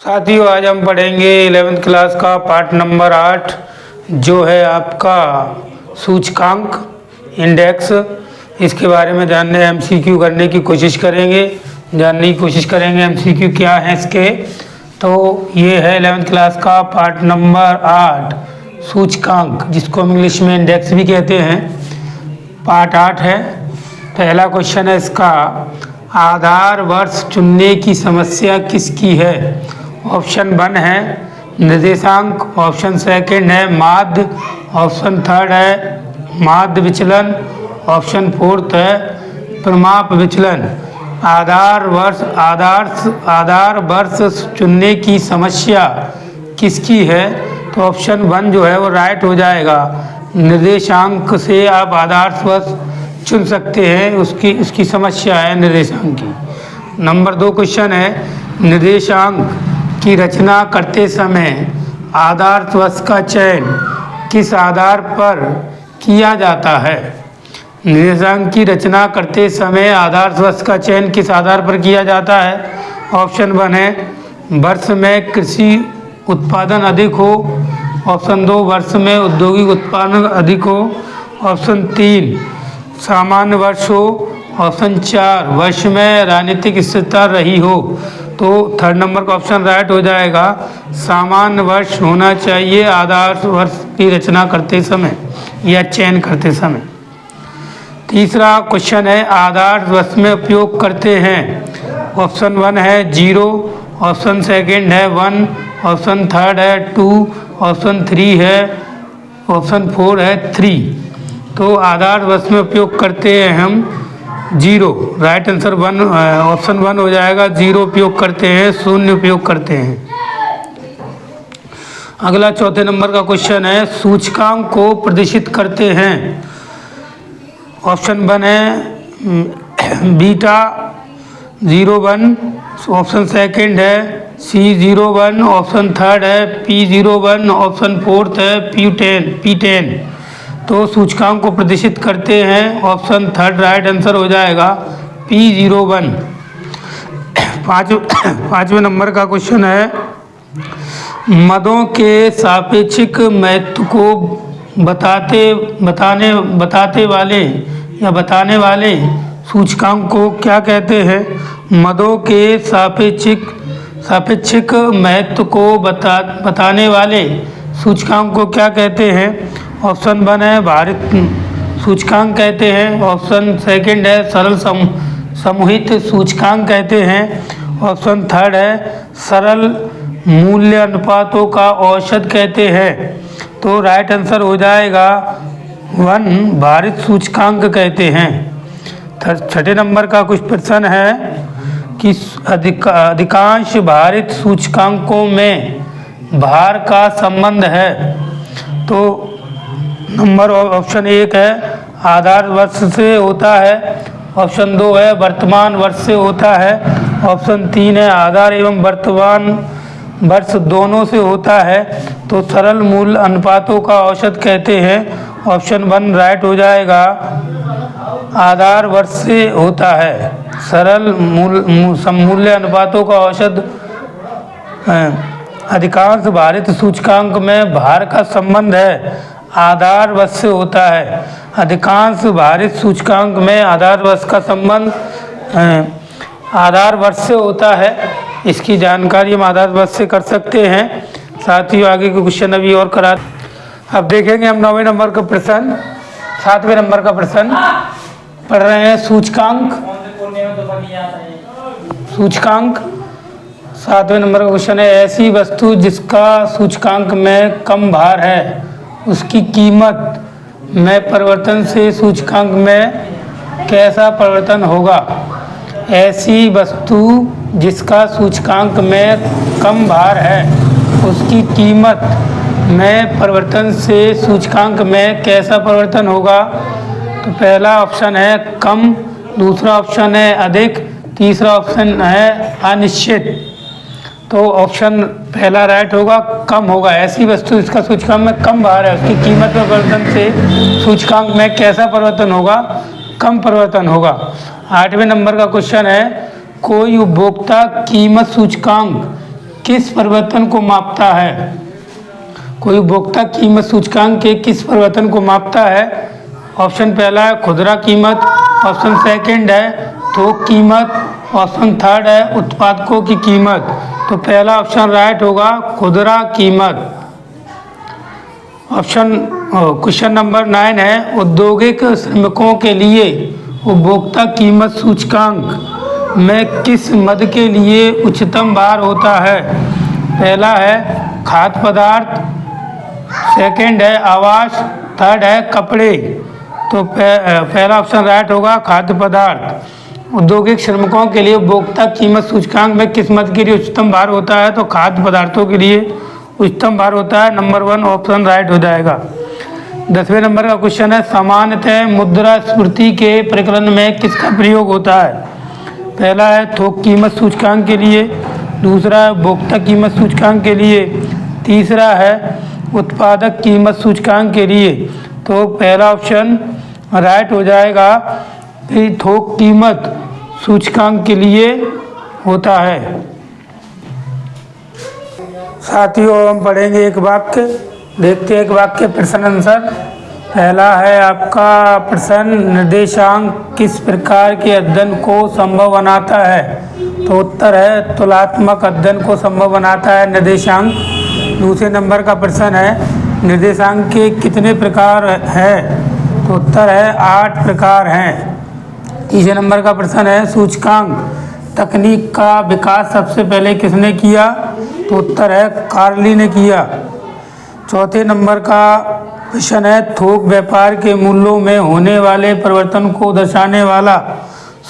साथियों, आज हम पढ़ेंगे 11th क्लास का पार्ट नंबर 8 जो है आपका सूचकांक इंडेक्स। इसके बारे में जानने एमसीक्यू करने की कोशिश करेंगे, एमसीक्यू क्या है इसके। तो ये है 11th क्लास का पार्ट नंबर 8 सूचकांक, जिसको हम इंग्लिश में इंडेक्स भी कहते हैं। पार्ट 8 है। पहला क्वेश्चन है इसका, आधार वर्ष चुनने की समस्या किसकी है। ऑप्शन 1 है निर्देशांक, ऑप्शन 2 है माध्य, ऑप्शन 3 है माध्य विचलन, ऑप्शन 4 है प्रमाप विचलन। आधार वर्ष चुनने की समस्या किसकी है, तो ऑप्शन 1 जो है वो राइट हो जाएगा। निर्देशांक से आप आधार वर्ष चुन सकते हैं, उसकी समस्या है निर्देशांक की। नंबर 2 क्वेश्चन है, निर्देशांक की रचना करते समय आधार वर्ष का चयन किस आधार पर किया जाता है। निर्देशांक की रचना करते समय आधार वर्ष का चयन किस आधार पर किया जाता है। ऑप्शन 1 है वर्ष में कृषि उत्पादन अधिक हो, ऑप्शन 2 वर्ष में औद्योगिक उत्पादन अधिक हो, ऑप्शन 3 सामान्य वर्ष हो, ऑप्शन 4 वर्ष में राजनीतिक स्थिरता रही हो। तो 3rd नंबर का ऑप्शन राइट हो जाएगा। सामान्य वर्ष होना चाहिए आधार वर्ष की रचना करते समय या चयन करते समय। तीसरा क्वेश्चन है, आधार वर्ष में उपयोग करते हैं। ऑप्शन 1 है 0, ऑप्शन 2 है 1, ऑप्शन 3 है 2, ऑप्शन 3 है, ऑप्शन 4 है 3। तो आधार वर्ष में उपयोग करते हैं हम 0। राइट आंसर ऑप्शन 1 हो जाएगा। 0 उपयोग करते हैं, 0 उपयोग करते हैं। अगला 4थे नंबर का क्वेश्चन है, सूचकांक को प्रदर्शित करते हैं। ऑप्शन 1 है बीटा 01, ऑप्शन 2 है C01, ऑप्शन 3 है P01, ऑप्शन 4 है P10। तो सूचकांक को प्रदर्शित करते हैं, ऑप्शन 3 राइट आंसर हो जाएगा P01। 5वें नंबर का क्वेश्चन है, मदों के सापेक्षिक महत्व को बताने वाले सूचकांक को क्या कहते हैं। मदों के सापेक्षिक महत्व को बताने वाले सूचकांक को क्या कहते हैं। ऑप्शन 1 है भारित सूचकांक कहते हैं, ऑप्शन 2 है सरल समूहित सूचकांक कहते हैं, ऑप्शन 3 है सरल मूल्य अनुपातों का औसत कहते हैं। तो राइट आंसर हो जाएगा 1 भारित सूचकांक कहते हैं। 6ठे नंबर का कुछ प्रश्न है कि अधिकांश भारित सूचकांकों में भार का संबंध है। तो नंबर ऑप्शन 1 है आधार वर्ष से होता है, ऑप्शन 2 है वर्तमान वर्ष से होता है, ऑप्शन 3 है आधार एवं वर्तमान वर्ष दोनों से होता है। तो सरल मूल अनुपातों का औसत कहते हैं। ऑप्शन 1 राइट हो जाएगा, आधार वर्ष से होता है। सरल मूल्य अनुपातों का औसत अधिकांश भारित सूचकांक में भार का संबंध है, आधार वर्ष से होता है। अधिकांश भारित सूचकांक में आधार वर्ष का संबंध आधार वर्ष से होता है। इसकी जानकारी हम आधार वर्ष से कर सकते हैं। साथ ही आगे के क्वेश्चन अभी और करा। अब देखेंगे हम 9वें नंबर का प्रश्न। 7वें नंबर का प्रश्न पढ़ रहे हैं, सूचकांक 7वें नंबर का क्वेश्चन है, ऐसी वस्तु जिसका सूचकांक में कम भार है उसकी कीमत में परिवर्तन से सूचकांक में कैसा परिवर्तन होगा। ऐसी वस्तु जिसका सूचकांक में कम भार है उसकी कीमत में परिवर्तन से सूचकांक में कैसा परिवर्तन होगा। तो पहला ऑप्शन है कम, दूसरा ऑप्शन है अधिक, तीसरा ऑप्शन है अनिश्चित। तो ऑप्शन पहला राइट होगा, कम होगा। ऐसी वस्तु इसका सूचकांक में कम भार है उसकी कीमत में परिवर्तन से सूचकांक में कैसा परिवर्तन होगा, कम परिवर्तन होगा। 8वें नंबर का क्वेश्चन है, कोई उपभोक्ता कीमत सूचकांक किस परिवर्तन को मापता है? कोई उपभोक्ता कीमत सूचकांक के किस परिवर्तन को मापता है? ऑप्शन पहला है खुदरा कीमत, ऑप्शन सेकंड है थोक कीमत, ऑप्शन थर्ड है उत्पादकों की कीमत। तो पहला ऑप्शन राइट होगा खुदरा कीमत। क्वेश्चन नंबर 9 है औद्योगिक श्रमिकों के लिए उपभोक्ता कीमत सूचकांक में किस मद के लिए उच्चतम भार होता है? पहला है खाद्य पदार्थ, सेकंड है आवास, थर्ड है कपड़े। तो पहला ऑप्शन राइट होगा खाद्य पदार्थ। औद्योगिक श्रमिकों के लिए उपभोक्ता कीमत सूचकांक में किस मद के लिए उच्चतम भार होता है? तो खाद्य पदार्थों के लिए उच्चतम भार होता है। नंबर 1 ऑप्शन राइट हो जाएगा। 10वें नंबर का क्वेश्चन है सामान्यतः मुद्रास्फीति के परिकलन में किसका प्रयोग होता है? पहला है थोक कीमत सूचकांक के लिए, दूसरा है उपभोक्ता कीमत सूचकांक के लिए, तीसरा है उत्पादक कीमत सूचकांक के लिए। तो पहला ऑप्शन राइट हो जाएगा कि थोक कीमत सूचकांक के लिए होता है। साथियों हम पढ़ेंगे एक वाक्य, देखते हैं एक वाक्य प्रश्न आंसर। पहला है आपका प्रश्न निर्देशांक किस प्रकार के अध्ययन को संभव बनाता है? तो उत्तर है तुलनात्मक अध्ययन को संभव बनाता है निर्देशांक। दूसरे नंबर का प्रश्न है निर्देशांक के कितने प्रकार हैं? तो उत्तर है 8 प्रकार हैं। तीसरे नंबर का प्रश्न है सूचकांक तकनीक का विकास सबसे पहले किसने किया? तो उत्तर है कार्ली ने किया। चौथे नंबर का प्रश्न है थोक व्यापार के मूल्यों में होने वाले परिवर्तन को दर्शाने वाला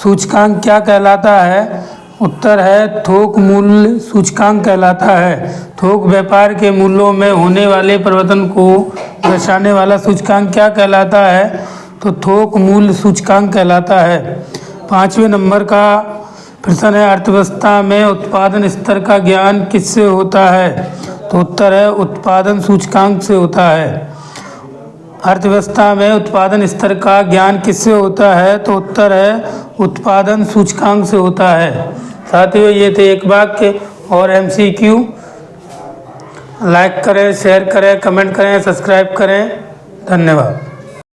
सूचकांक क्या कहलाता है? उत्तर है थोक मूल्य सूचकांक कहलाता है। थोक व्यापार के मूल्यों में होने वाले परिवर्तन को दर्शाने वाला सूचकांक क्या कहलाता है? तो थोक मूल्य सूचकांक कहलाता है। 5वें नंबर का प्रश्न है अर्थव्यवस्था में उत्पादन स्तर का ज्ञान किससे होता है? तो उत्तर है उत्पादन सूचकांक से होता है। अर्थव्यवस्था में उत्पादन स्तर का ज्ञान किससे होता है? तो उत्तर है उत्पादन सूचकांक से होता है। साथियों ये थे एक वाक्य और MCQ। लाइक करें, शेयर करें, कमेंट करें, सब्सक्राइब करें। धन्यवाद।